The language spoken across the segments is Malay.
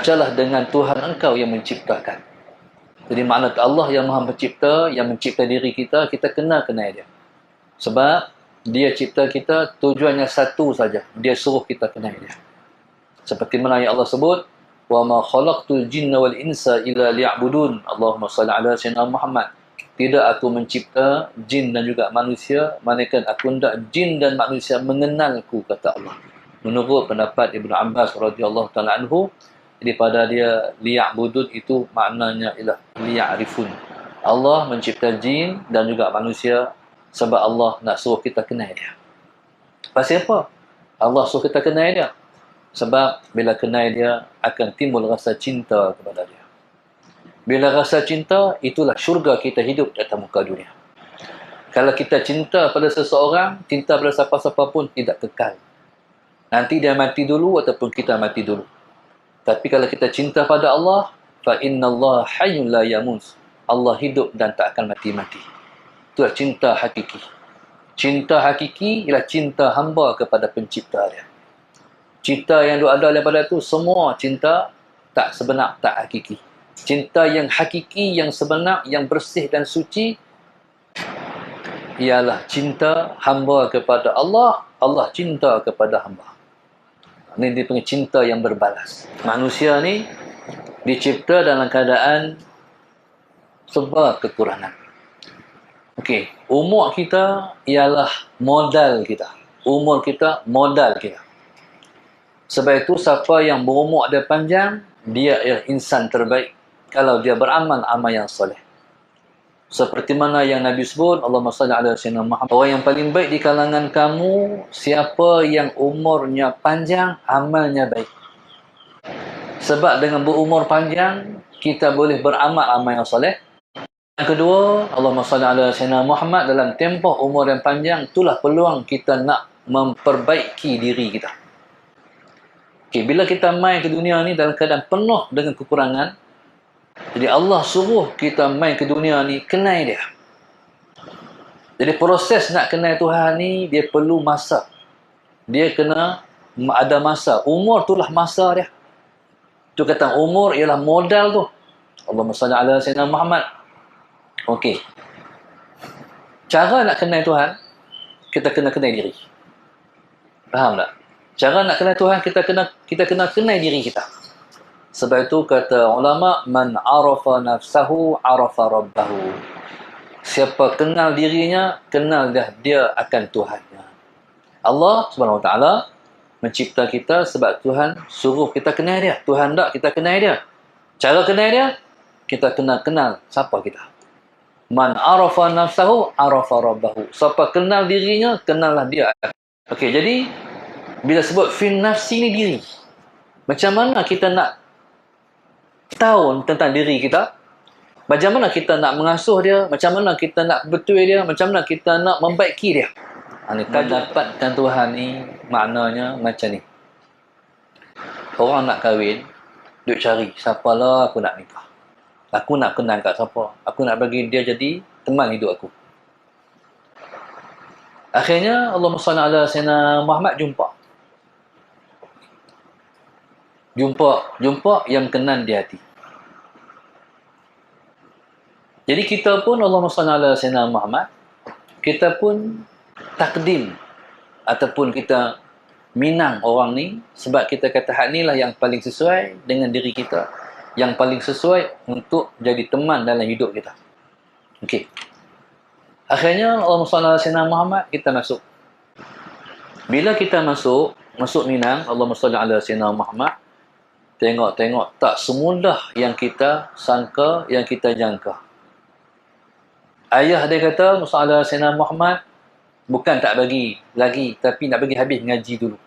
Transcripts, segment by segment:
bacalah dengan Tuhan engkau yang menciptakan. Jadi makna Allah yang Maha Pencipta, yang mencipta diri kita, kita kenal dia. Sebab dia cipta kita tujuannya satu saja, dia suruh kita kenal dia. Seperti mana yang Allah sebut, wa ma khalaqtul jinna wal insa illa liya'budun. Allahumma shalli ala sayyidina Muhammad. Tidak aku mencipta jin dan juga manusia, melainkan aku hendak jin dan manusia mengenalku, kata Allah. Menurut pendapat Ibnu Abbas radhiyallahu taala anhu, daripada dia liya'budun itu maknanya ialah liya'rifun. Allah mencipta jin dan juga manusia sebab Allah nak suruh kita kenal dia. Pasal apa? Allah suruh kita kenal dia. Sebab bila kenal dia akan timbul rasa cinta kepada dia. Bila rasa cinta, itulah syurga kita hidup di atas muka dunia. Kalau kita cinta pada seseorang, cinta pada siapa-siapa pun tidak kekal. Nanti dia mati dulu ataupun kita mati dulu. Tapi kalau kita cinta pada Allah, fa innallaha hayyun la yamut. Allah hidup dan tak akan mati-mati. Itulah cinta hakiki. Cinta hakiki ialah cinta hamba kepada pencipta dia. Cinta yang ada daripada itu semua cinta tak sebenar, tak hakiki. Cinta yang hakiki, yang sebenar, yang bersih dan suci ialah cinta hamba kepada Allah, Allah cinta kepada hamba. Ini dipanggil cinta yang berbalas. Manusia ni dicipta dalam keadaan serba kekurangan. Okey, umur kita ialah modal kita. Umur kita modal kita. Sebab itu siapa yang berumur dia panjang, dia ialah insan terbaik kalau dia beramal amal yang soleh. Seperti mana yang Nabi sebut, Allahumma salli ala sayyidina Muhammad. Orang yang paling baik di kalangan kamu, siapa yang umurnya panjang, amalnya baik. Sebab dengan berumur panjang, kita boleh beramal amal yang soleh. Yang kedua, Allahumma salli ala sayyidina Muhammad, dalam tempoh umur yang panjang, itulah peluang kita nak memperbaiki diri kita. Okay, bila kita main ke dunia ni dalam keadaan penuh dengan kekurangan, jadi Allah suruh kita main ke dunia ni, kenal dia. Jadi proses nak kenal Tuhan ni, dia perlu masa. Dia kena ada masa. Umur itulah masa dia. Tu kata umur ialah modal tu. Allahumma salli ala sayyidina Muhammad. Okey. Cara nak kenal Tuhan, kita kena kenal diri. Faham tak? Cara nak kenal Tuhan, kita kena kenal diri kita. Sebab itu kata ulama, man arafa nafsahu arafa rabbahu. Siapa kenal dirinya, kenal dia akan Tuhannya. Allah Subhanahu Wa Taala mencipta kita sebab Tuhan suruh kita kenal dia. Tuhan tak kita kenal dia. Cara kenal dia, kita kena kenal siapa kita. Man arafa nafsahu arafa rabbahu. Siapa kenal dirinya, kenallah dia. Okey, jadi bila sebut fin nafsi ni diri. Macam mana kita nak tahu tentang diri kita? Macam mana kita nak mengasuh dia? Macam mana kita nak betul dia? Macam mana kita nak membaiki dia? Kita dapatkan Tuhan ni maknanya macam ni. Orang nak kahwin, duk cari siapalah aku nak nikah. Aku nak kenal kat siapa? Aku nak bagi dia jadi teman hidup aku. Akhirnya Allahumma salli ala sayyidina Muhammad jumpa yang kenal di hati. Jadi kita pun Allahumma salli ala sayyidina Muhammad, kita pun takdim ataupun kita minang orang ni sebab kita kata hak ni lah yang paling sesuai dengan diri kita, yang paling sesuai untuk jadi teman dalam hidup kita. Okey. Akhirnya Allahumma salli ala sayyidina Muhammad, kita masuk. Bila kita masuk minang Allahumma salli ala sayyidina Muhammad, tengok tak semudah yang kita sangka, yang kita jangka. Ayah dia kata, Musa Sayyidina Muhammad, bukan tak bagi lagi, tapi nak bagi habis ngaji dulu.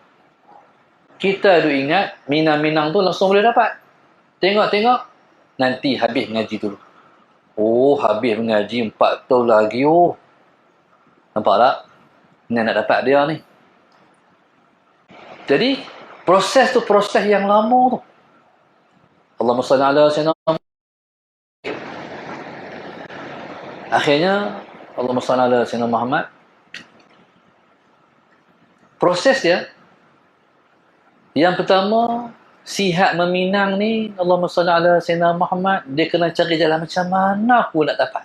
Kita duk ingat, minang-minang tu langsung boleh dapat. Tengok, nanti habis ngaji dulu. Oh, habis mengaji 4 tahun lagi, oh. Nampak tak? Ni nak dapat dia ni. Jadi, proses tu proses yang lama tu. Allahumma salli ala sayyidina Muhammad. Akhirnya Allahumma salli ala sayyidina Muhammad. Proses dia, yang pertama sihat meminang ni, Allahumma salli ala Sayyidina Muhammad, dia kena cari jalan macam mana aku nak dapat.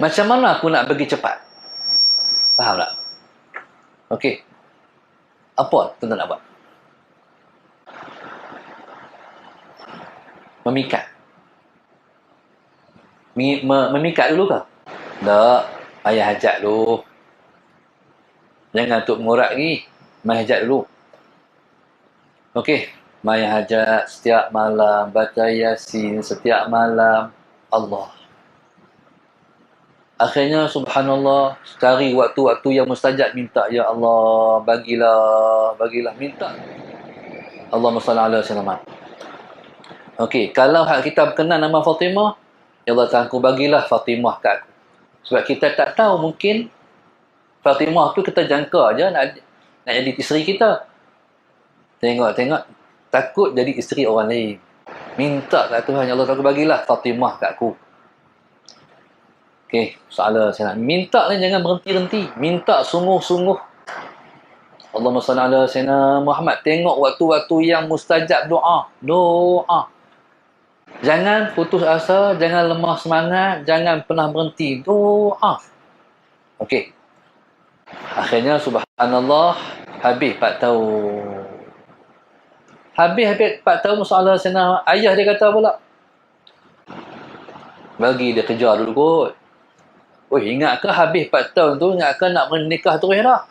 Macam mana aku nak pergi cepat. Faham tak? Okey. Apa tuan nak buat? Memikat. Memikat dulu ke? Tak. Ayah hajat dulu. Jangan untuk mengorak lagi. Mai hajat dulu. Okey. Mai hajat setiap malam. Baca Yasin setiap malam. Allah. Akhirnya subhanallah, cari waktu-waktu yang mustajab, minta, ya Allah, bagilah, minta. Allahumma salli ala sayyidina. Okey, kalau hak kita berkenan nama Fatimah, ya Allah Ta'ala, aku bagilah Fatimah kat aku. Sebab kita tak tahu, mungkin Fatimah tu kita jangka aja nak jadi isteri kita. Tengok, takut jadi isteri orang lain. Minta kat Tuhan, ya Allah Ta'ala, bagilah Fatimah kat aku. Okey, soalan saya nak. Minta ni jangan berhenti-henti. Minta sungguh-sungguh. Allahumma salli ala Sayyidina Muhammad. Tengok waktu-waktu yang mustajab doa. Doa. Jangan putus asa, jangan lemah semangat, jangan pernah berhenti. Doa. Okey. Akhirnya subhanallah, habis 4 tahun. Habis 4 tahun soalan Sayyidina. Ayah dia kata pula, bagi dia kejar dulu kot. Oh, ingat ke habis 4 tahun tu, ingat ke nak menikah terus dah?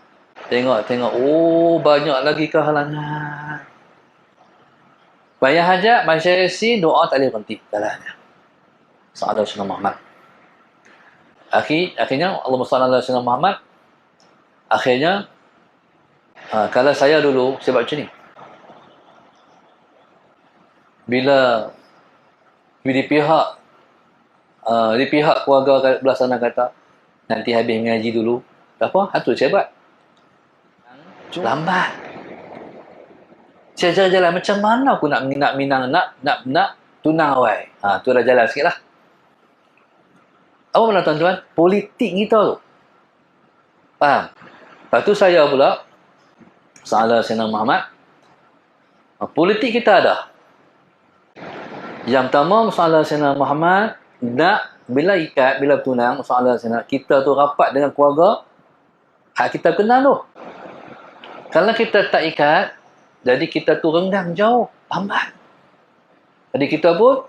Tengok. Oh, banyak lagi kehalangan. Bayar hajat, baca Yasin, doa tak boleh berhenti. Jalannya. Sahabat Rasulullah Muhammad. Akhirnya, Allahumma salli ala Sayyidina Muhammad. Akhirnya, kalau saya dulu, saya buat macam ni. Bila di pihak keluarga belah sana kata, nanti habis mengaji dulu. Apa? Itu saya buat. Lambat. Saya jalan macam mana aku nak minang, nak tunang awal. Tu dah jalan sikit lah. Apa mana tuan-tuan? Politik kita tu. Faham? Lepas tu saya pula, salah Sayyidina Muhammad, politik kita ada. Yang pertama, salah Sayyidina Muhammad, bila tunang, soalan saya nak, kita tu rapat dengan keluarga, hak kita kenal tu. Kalau kita tak ikat, jadi kita tu renggang jauh, lambat. Jadi kita pun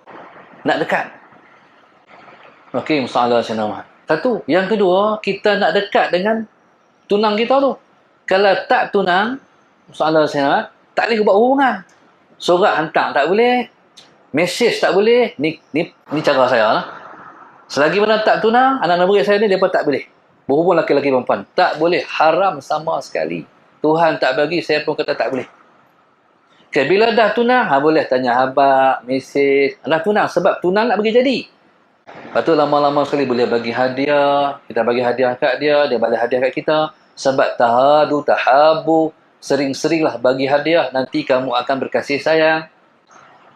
nak dekat. Okey, soalan saya nak. Satu. Yang kedua, kita nak dekat dengan tunang kita tu. Kalau tak tunang, soalan saya nak, tak boleh buat hubungan. Surat hantar tak boleh. Mesej tak boleh. Ni cara saya lah. Selagi mana tak tunang, anak-anak murid saya ni, mereka tak boleh berhubung laki-laki perempuan. Tak boleh. Haram sama sekali. Tuhan tak bagi, saya pun kata tak boleh. Okay, bila dah tunang, boleh tanya habak, mesej. Dah tunang, sebab tunang nak bagi jadi. Lepas tu lama-lama sekali boleh bagi hadiah. Kita bagi hadiah kat dia bagi hadiah kat kita. Sebab tahabu. Sering-seringlah bagi hadiah. Nanti kamu akan berkasih sayang.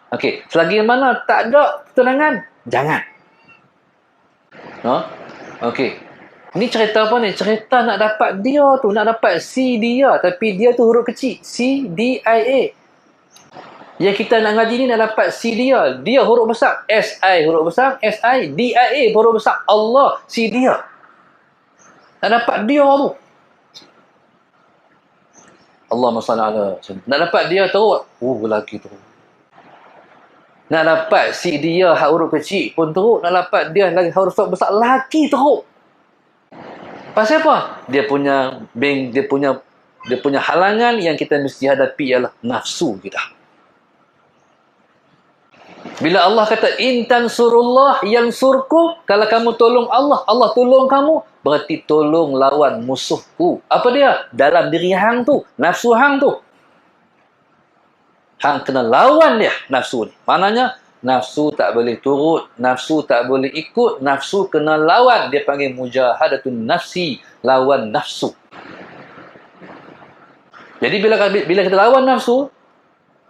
Okey, selagi mana tak ada tunangan, jangan. Okey. Ni cerita apa ni? Cerita nak dapat dia tu, nak dapat C dia, tapi dia tu huruf kecil, C D I A. Yang kita nak ngaji ni nak dapat C dia, dia huruf besar, S I huruf besar, S I D I A huruf besar. Allah, C dia. Nak dapat dia tu. Allahumma salli ala. Nak dapat dia teruk. Lelaki teruk. Nak dapat si dia hak huruf kecil pun teruk. Nak dapat dia lagi huruf besar, laki teruk. Pasal apa? Dia punya halangan yang kita mesti hadapi ialah nafsu kita. Bila Allah kata intan surullah yang surku, kalau kamu tolong Allah, Allah tolong kamu, berarti tolong lawan musuhku. Apa dia? Dalam diri hang tu, nafsu hang tu. Hang kena lawan dia, nafsu ni. Maknanya, nafsu tak boleh turut, nafsu tak boleh ikut, nafsu kena lawan. Dia panggil mujahadatun nafsi, lawan nafsu. Jadi bila kita lawan nafsu,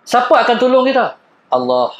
siapa akan tolong kita? Allah.